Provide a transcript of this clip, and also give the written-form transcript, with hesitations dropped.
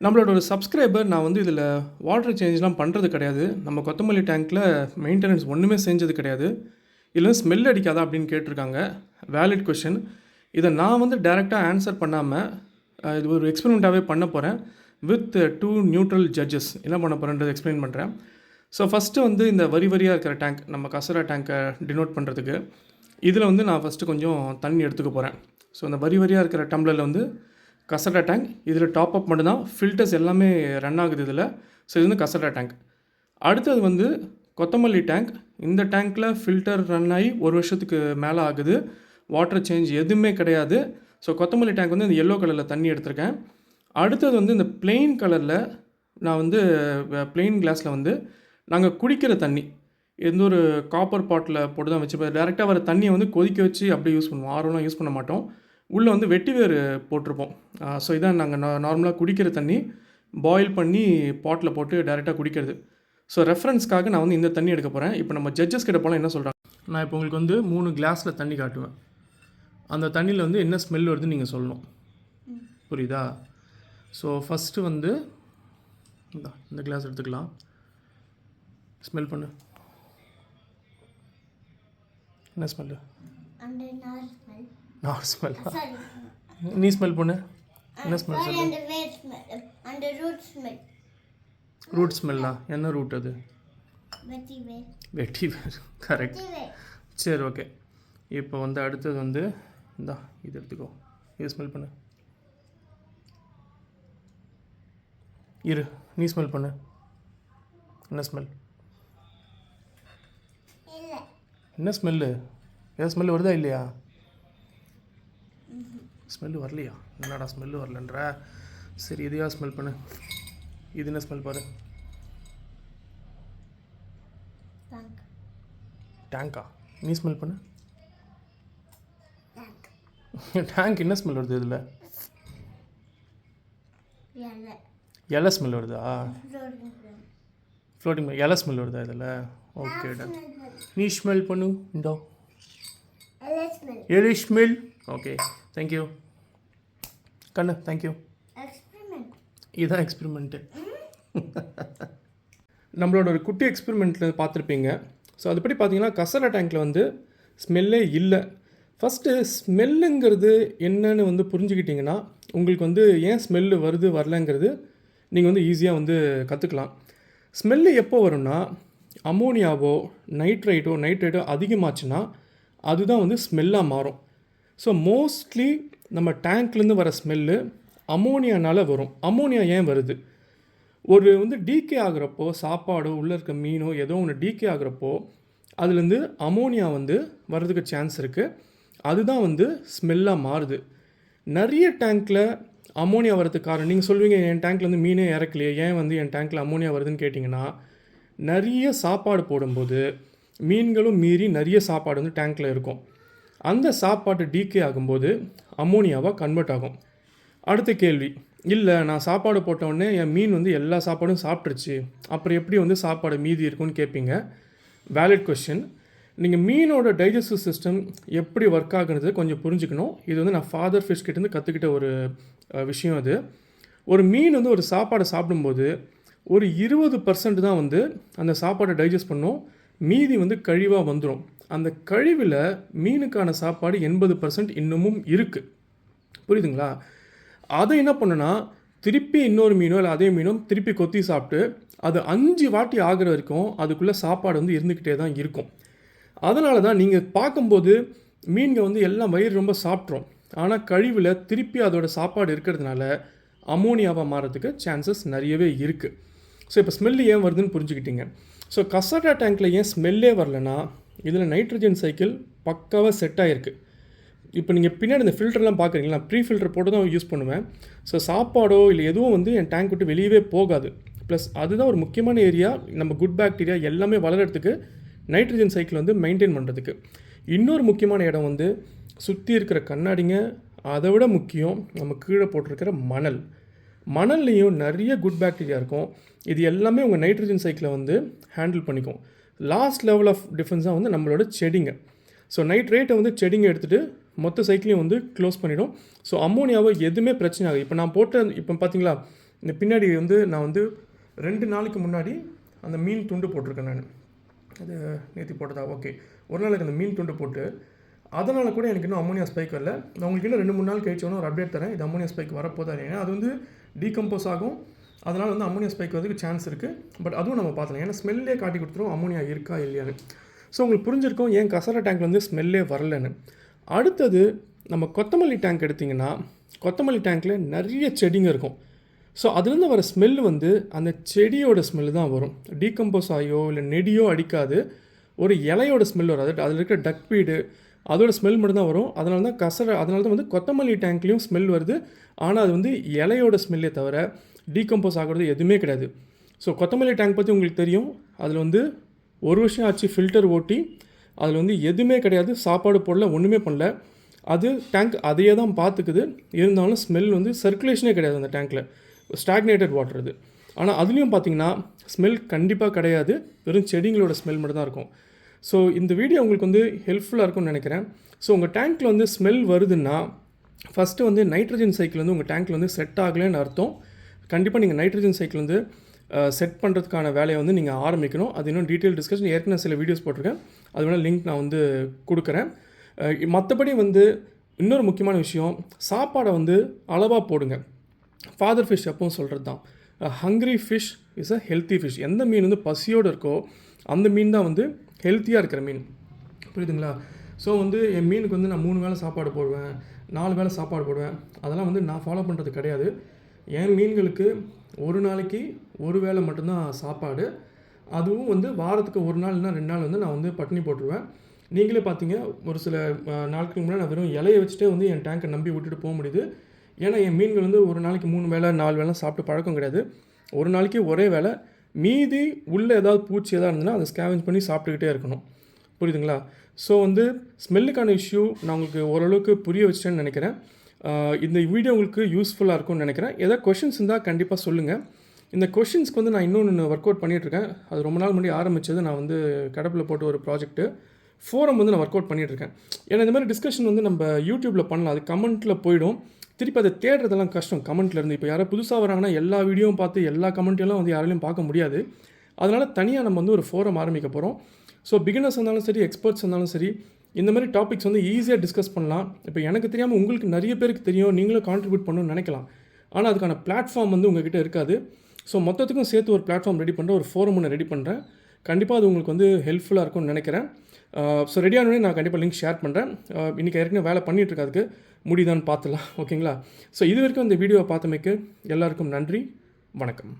நம்மளோட ஒரு சப்ஸ்கிரைபர் நான் வந்து இதில் வாட்டர் சேஞ்ச்லாம் பண்ணுறது கிடையாது. நம்ம கொத்தமல்லி டேங்க்கில் மெயின்டெனன்ஸ் ஒன்றுமே செஞ்சது கிடையாது. இதில் ஸ்மெல் அடிக்காதா அப்படின்னு கேட்டிருக்காங்க. Valid question. இதை நான் வந்து டைரெக்டாக ஆன்சர் பண்ணாமல் இது ஒரு எக்ஸ்பெரிமெண்ட்டாகவே பண்ண போகிறேன். வித் 2 நியூட்ரல் ஜட்ஜஸ் என்ன பண்ண போகிறேன்றது எக்ஸ்பிளைன் பண்ணுறேன். ஸோ ஃபஸ்ட்டு வந்து இந்த வரி வரியாக இருக்கிற டேங்க், நம்ம கசரா டேங்க்கை டினோட் பண்ணுறதுக்கு இதில் வந்து நான் ஃபஸ்ட்டு கொஞ்சம் தண்ணி எடுத்துக்க போகிறேன். ஸோ இந்த வரி வரியாக இருக்கிற டம்ளரில் வந்து கசரா டேங்க், இதில் டாப் அப் மட்டும்தான், ஃபில்டர்ஸ் எல்லாமே ரன் ஆகுது இதில். ஸோ இது வந்து கசரா டேங்க். அடுத்தது வந்து கொத்தமல்லி டேங்க். இந்த டேங்க்கில் ஃபில்டர் ரன் ஆகி ஒரு வருஷத்துக்கு மேலே ஆகுது, வாட்டர் சேஞ்ச் எதுவுமே கிடையாது. ஸோ கொத்தமல்லி டேங்க் வந்து இந்த எல்லோ கலரில் தண்ணி எடுத்திருக்கேன். அடுத்தது வந்து இந்த பிளெயின் கலரில் நான் வந்து பிளெயின் கிளாஸில் வந்து நாங்கள் குடிக்கிற தண்ணி எந்த ஒரு காப்பர் பாட்டில் போட்டு தான் வச்சுப்போம். டேரெக்டாக வர தண்ணியை வந்து கொதிக்க வச்சு அப்படியே யூஸ் பண்ணுவோம். ஆரோலாம் யூஸ் பண்ண மாட்டோம். உள்ளே வந்து வெட்டி வேறு போட்டிருப்போம். ஸோ இதான் நாங்கள் நார்மலாக குடிக்கிற தண்ணி பாயில் பண்ணி பாட்டில் போட்டு டைரெக்டாக குடிக்கிறது. ஸோ ரெஃபரன்ஸ்க்காக நான் வந்து இந்த தண்ணி எடுக்க போகிறேன். இப்போ நம்ம ஜட்ஜஸ் கிட்ட போனால் என்ன சொல்கிறாங்க, நான் இப்போ உங்களுக்கு வந்து 3 கிளாஸில் தண்ணி காட்டுவேன். அந்த தண்ணியில் வந்து என்ன ஸ்மெல் வருதுன்னு நீங்கள் சொல்லணும். புரியுதா? ஸோ ஃபஸ்ட்டு வந்து இந்த கிளாஸ் எடுத்துக்கலாம். ஸ்மெல் பண்ணு. என்ன ஸ்மெல்லு? நார் ஸ்மெல். நீ ஸ்மெல் பண்ணு. என்ன ஸ்மெல் சொல்லு? ரூட் ஸ்மெல்லா? என்ன ரூட் அது? வெட்டி வேர். கரெக்ட். சரி, ஓகே. இப்போ வந்து அடுத்தது வந்து இது எடுத்துக்கோ. இது ஸ்மெல் பண்ணு. இரு, நீ ஸ்மெல் பண்ணு. என்ன ஸ்மெல்? என்ன ஸ்மெல்லு? ஏதாவது ஸ்மெல் வருதா இல்லையா? ஸ்மெல்லு வரலையா? என்னடா ஸ்மெல்லு வரலன்ற? சரி, இதையா ஸ்மெல் பண்ணு. இது என்ன ஸ்மெல் பாரு? டேங்கா? நீ ஸ்மெல் பண்ணு. டேங்க் என்ன ஸ்மெல் வருது இதில்? இலை ஸ்மெல் வருதா? ஃப்ளோட்டிங் இலை ஸ்மெல் வருதா இதில்? Okay done. நீ ஸ்மெல் பண்ணு. இந்தோ எலி ஸ்மெல். ஓகே, தேங்க்யூ கண்ணு, தேங்க்யூ. இதுதான் எக்ஸ்பெரிமெண்ட்டு. நம்மளோட ஒரு குட்டி எக்ஸ்பெரிமெண்ட்டில் பார்த்துருப்பீங்க. ஸோ அதுபடி பார்த்தீங்கன்னா கசரா டேங்க்கில் வந்து ஸ்மெல்லே இல்லை. ஃபஸ்ட்டு ஸ்மெல்லுங்கிறது என்னன்னு வந்து புரிஞ்சுக்கிட்டிங்கன்னா உங்களுக்கு வந்து ஏன் ஸ்மெல்லு வருது வரலங்கிறது நீங்கள் வந்து ஈஸியாக வந்து கற்றுக்கலாம். ஸ்மெல்லு எப்போ வரும்னா, அமோனியாவோ நைட்ரேட்டோ அதிகமாச்சுன்னா அதுதான் வந்து ஸ்மெல்லாக மாறும். ஸோ மோஸ்ட்லி நம்ம டேங்க்லேருந்து வர ஸ்மெல்லு அமோனியானால் வரும். அமோனியா ஏன் வருது? ஒரு வந்து டீகே ஆகிறப்போ, சாப்பாடோ உள்ளே இருக்க மீனோ ஏதோ ஒன்று டீகே ஆகிறப்போ அதுலேருந்து அமோனியா வந்து வர்றதுக்கு சான்ஸ் இருக்குது. அதுதான் வந்து ஸ்மெல்லாக மாறுது. நிறைய டேங்க்கில் அமோனியா வரதுக்கு காரணம், நீங்கள் சொல்வீங்க என் டேங்க்கில் வந்து மீனே இறக்கலையே, ஏன் வந்து என் டேங்க்கில் அமோனியா வருதுன்னு கேட்டிங்கன்னா, நிறைய சாப்பாடு போடும்போது மீன்களும் மீறி நிறைய சாப்பாடு வந்து டேங்க்கில் இருக்கும். அந்த சாப்பாடு டீகே ஆகும்போது அமோனியாவாக கன்வெர்ட் ஆகும். அடுத்த கேள்வி, இல்லை நான் சாப்பாடு போட்டவுடனே என் மீன் வந்து எல்லா சாப்பாடும் சாப்பிட்ருச்சு, அப்புறம் எப்படி வந்து சாப்பாடு மீதி இருக்குன்னு கேட்பீங்க. Valid question. நீங்கள் மீனோட டைஜஸ்டிவ் சிஸ்டம் எப்படி ஒர்க் ஆகுறது கொஞ்சம் புரிஞ்சுக்கணும். இது வந்து நான் ஃபாதர் ஃபிஷ் கிட்டேருந்து கற்றுக்கிட்ட ஒரு விஷயம். அது ஒரு மீன் வந்து ஒரு சாப்பாடை சாப்பிடும்போது ஒரு 20% தான் வந்து அந்த சாப்பாடை டைஜஸ்ட் பண்ணும், மீதி வந்து கழிவாக வந்துடும். அந்த கழிவில் மீனுக்கான சாப்பாடு 80% இன்னமும் இருக்குது. புரியுதுங்களா? அதை என்ன பண்ணுன்னா திருப்பி இன்னொரு மீனோ இல்லை அதே மீனும் திருப்பி கொத்தி சாப்பிட்டு அது 5 வாட்டி ஆகிற வரைக்கும் அதுக்குள்ளே சாப்பாடு வந்து இருந்துக்கிட்டே தான் இருக்கும். அதனால தான் நீங்கள் பார்க்கும்போது மீன்கள் வந்து எல்லாம் வயிறு ரொம்ப சாப்பிட்றோம், ஆனால் கழிவில் திருப்பி அதோட சாப்பாடு இருக்கிறதுனால அமோனியாவாக மாறதுக்கு சான்சஸ் நிறையவே இருக்குது. ஸோ இப்போ ஸ்மெல்லு ஏன் வருதுன்னு புரிஞ்சுக்கிட்டீங்க. ஸோ கசரா டேங்க்கில் ஏன் ஸ்மெல்லே வரலன்னா, இதில் நைட்ரஜன் சைக்கிள் பக்காவாக செட் ஆகிருக்கு. இப்போ நீங்கள் பின்னாடி இந்த ஃபில்டர்லாம் பார்க்குறீங்களா, ப்ரீ ஃபில்டர் போட்டு தான் யூஸ் பண்ணுவேன். ஸோ சாப்பாடோ இல்லை எதுவும் வந்து என் டேங்க் விட்டு வெளியவே போகாது. ப்ளஸ் அதுதான் ஒரு முக்கியமான ஏரியா, நம்ம குட் பாக்டீரியா எல்லாமே வளர்கிறதுக்கு நைட்ரஜன் சைக்கிள் வந்து மெயின்டைன் பண்ணுறதுக்கு. இன்னொரு முக்கியமான இடம் வந்து சுற்றி இருக்கிற கண்ணாடிங்க. அதை விட முக்கியம் நம்ம கீழே போட்டிருக்கிற மணல்லையும் நிறைய குட் பாக்டீரியா இருக்கும். இது எல்லாமே உங்கள் நைட்ரஜன் சைக்கிளை வந்து ஹேண்டில் பண்ணிக்கும். லாஸ்ட் லெவல் ஆஃப் டிஃபென்ஸாக வந்து நம்மளோட செடிங்க. ஸோ நைட்ரேட்டை வந்து செடிங்க எடுத்துகிட்டு மொத்த சைக்கிளையும் வந்து க்ளோஸ் பண்ணிடும். ஸோ அம்மோனியாவை எதுவுமே பிரச்சனை ஆகுது. இப்போ நான் போட்ட இப்போ பார்த்தீங்களா இந்த பின்னாடி வந்து நான் வந்து 2 நாளைக்கு முன்னாடி அந்த மீன் துண்டு போட்டிருக்கேன் நான். அது நேற்று போட்டதா? ஓகே. ஒரு நாளைக்கு அந்த மீன் துண்டு போட்டு அதனால் கூட எனக்கு இன்னும் அம்மோனியா ஸ்பைக் வரல. நான் உங்களுக்கு இன்னும் 2-3 நாள் கழிச்சோன்னு ஒரு அப்டேட் தரேன். இது அம்மோனியா ஸ்பைக் வரப்போதா இல்லையா? அது வந்து டீகம்போஸ் ஆகும். அதனால் வந்து அம்மோனியா ஸ்பைக் வரதுக்கு சான்ஸ் இருக்குது. பட் அதுவும் நம்ம பார்த்துக்கலாம். ஏன்னா ஸ்மெல்லே காட்டி கொடுத்துரும் அம்மோனியா இருக்கா இல்லையான்னு. ஸோ உங்களுக்கு புரிஞ்சிருக்கும் ஏன் கசர டேங்க் வந்து ஸ்மெல்லே வரலன்னு. அடுத்தது நம்ம கொத்தமல்லி டேங்க் எடுத்திங்கன்னா கொத்தமல்லி டேங்க்கில் நிறைய செடிங்க இருக்கும். ஸோ அதுலேருந்து வர ஸ்மெல் வந்து அந்த செடியோட ஸ்மெல்லு தான் வரும். டீகம்போஸ் ஆகியோ இல்லை நெடியோ அடிக்காது. ஒரு இலையோட ஸ்மெல் வரும். அதில் இருக்கிற டக்வீடு அதோட ஸ்மெல் மட்டும் தான் வரும். அதனால தான் வந்து கொத்தமல்லி டேங்க்லேயும் ஸ்மெல் வருது. ஆனால் அது வந்து இலையோட ஸ்மெல்லே தவிர டீகம்போஸ் ஆகிறது எதுவுமே கிடையாது. ஸோ கொத்தமல்லி டேங்க் பற்றி உங்களுக்கு தெரியும். அதில் வந்து 1 வருஷம் ஆச்சு ஃபில்டர் ஓட்டி. அதில் வந்து எதுவுமே கிடையாது. சாப்பாடு போடல, ஒன்றுமே பண்ணல. அது டேங்க் அதையே தான் பார்த்துக்குது. இருந்தாலும் ஸ்மெல் வந்து சர்க்குலேஷனே கிடையாது அந்த டேங்க்கில். ஸ்டாக்னேட்டட் வாட்டர் இது. ஆனால் அதுலேயும் பார்த்தீங்கன்னா ஸ்மெல் கண்டிப்பாக கிடையாது. வெறும் செடிங்களோட ஸ்மெல் மட்டும் தான் இருக்கும். ஸோ இந்த வீடியோ உங்களுக்கு வந்து ஹெல்ப்ஃபுல்லாக இருக்கும்னு நினைக்கிறேன். ஸோ உங்கள் டேங்க்கில் வந்து ஸ்மெல் வருதுன்னா ஃபஸ்ட்டு வந்து நைட்ரஜன் சைக்கிள் வந்து உங்கள் டேங்க்கில் வந்து செட் ஆகலைன்னு அர்த்தம். கண்டிப்பாக நீங்கள் நைட்ரஜன் சைக்கிள் வந்து செட் பண்ணுறதுக்கான வேலையை வந்து நீங்கள் ஆரம்பிக்கணும். அது இன்னும் டீட்டெயில் டிஸ்கஷன் ஏற்கனவே சில வீடியோஸ் போட்டிருக்கேன். அது வேணால் லிங்க் நான் வந்து கொடுக்குறேன். மற்றபடி வந்து இன்னொரு முக்கியமான விஷயம், சாப்பாடை வந்து அளவாக போடுங்க. ஃபாதர் ஃபிஷ் எப்பவும் சொல்கிறது தான், hungry fish is a healthy fish. எந்த மீன் வந்து பசியோடு இருக்கோ அந்த மீன் தான் வந்து ஹெல்த்தியாக இருக்கிற மீன். புரியுதுங்களா? ஸோ வந்து என் மீனுக்கு வந்து நான் 3 வேளை சாப்பாடு போடுவேன், 4 வேளை சாப்பாடு போடுவேன். அதெல்லாம் வந்து நான் ஃபாலோ பண்ணுறது கிடையாது. என் மீன்களுக்கு ஒரு நாளைக்கு 1 வேளை மட்டும்தான் சாப்பாடு. அதுவும் வந்து வாரத்துக்கு 1 நாள் இல்லைனா 2 நாள் வந்து நான் வந்து பட்டினி போட்டுருவேன். நீங்களே பார்த்தீங்க, ஒரு சில நாட்களுக்கு முன்னாடி நான் வெறும் இலையை வச்சுட்டே வந்து என் டேங்கை நம்பி விட்டுட்டு போக முடியுது. ஏன்னா என் மீன்கள் வந்து ஒரு நாளைக்கு 3 வேளை 4 வேளை சாப்பிட்டு பழக்கம் கிடையாது. ஒரு நாளைக்கு ஒரே வேளை. மீதி உள்ளே ஏதாவது பூச்சி எதாவது இருந்ததுன்னா அதை ஸ்கேவெஞ்ச் பண்ணி சாப்பிட்டுக்கிட்டே இருக்கணும். புரியுதுங்களா? ஸோ வந்து ஸ்மெல்லுக்கான இஷ்யூ நான் உங்களுக்கு ஓரளவுக்கு புரிய வச்சிட்டேன்னு நினைக்கிறேன். இந்த வீடியோ உங்களுக்கு யூஸ்ஃபுல்லாக இருக்கும்னு நினைக்கிறேன். ஏதாவது கொஷின்ஸ் இருந்தால் கண்டிப்பாக சொல்லுங்கள். இந்த கொஷின்ஸ்க்கு வந்து நான் இன்னொன்று ஒர்க் அவுட் பண்ணிகிட்ருக்கேன். அது ரொம்ப நாள் முன்னாடி ஆரம்பித்தது. நான் வந்து கடப்பில் போட்டு ஒரு ப்ராஜெக்ட்டு ஃபோரம் வந்து நான் ஒர்க் அவுட் பண்ணிகிட்ருக்கேன். ஏன்னா இந்த மாதிரி டிஸ்கஷன் வந்து நம்ம யூடியூப்பில் பண்ணலாம். அது கமெண்ட்டில் போயிடும். திருப்பி அதை தேடுறதெல்லாம் கஷ்டம் கமெண்ட்லேருந்து. இப்போ யாராவது புதுசாக வராங்கன்னா எல்லா வீடியோவும் பார்த்து எல்லா கமெண்ட்டையும் வந்து யாராலையும் பார்க்க முடியாது. அதனால் தனியாக நம்ம வந்து ஒரு ஃபோரம் ஆரம்பிக்க போகிறோம். ஸோ பிகினர்ஸ் இருந்தாலும் சரி, எக்ஸ்பர்ட்ஸ் இருந்தாலும் சரி, இந்த மாதிரி டாபிக்ஸ் வந்து ஈஸியாக டிஸ்கஸ் பண்ணலாம். இப்போ எனக்கு தெரியாமல் உங்களுக்கு நிறைய பேருக்கு தெரியும், நீங்களும் கான்ட்ரிபியூட் பண்ணணும்னு நினைக்கலாம். ஆனால் அதுக்கான பிளாட்ஃபார்ம் வந்து உங்கள்கிட்ட இருக்காது. ஸோ மொத்தத்துக்கும் சேர்த்து ஒரு பிளாட்ஃபார்ம் ரெடி பண்ணுறேன், ஒரு ஃபோரம் ஒன்று ரெடி பண்ணுறேன். கண்டிப்பாக அது உங்களுக்கு வந்து ஹெல்ப்ஃபுல்லாக இருக்கும்னு நினைக்கிறேன். ஸோ ரெடியானோடனே நான் கண்டிப்பாக லிங்க் ஷேர் பண்ணுறேன். இன்றைக்கி ஏற்கனவே வேலை பண்ணிகிட்ருக்காதுக்கு முடியுதான்னு பார்த்துலாம். ஓகேங்களா? ஸோ இது வரைக்கும் இந்த வீடியோவை பார்த்தமைக்கு எல்லாருக்கும் நன்றி. வணக்கம்.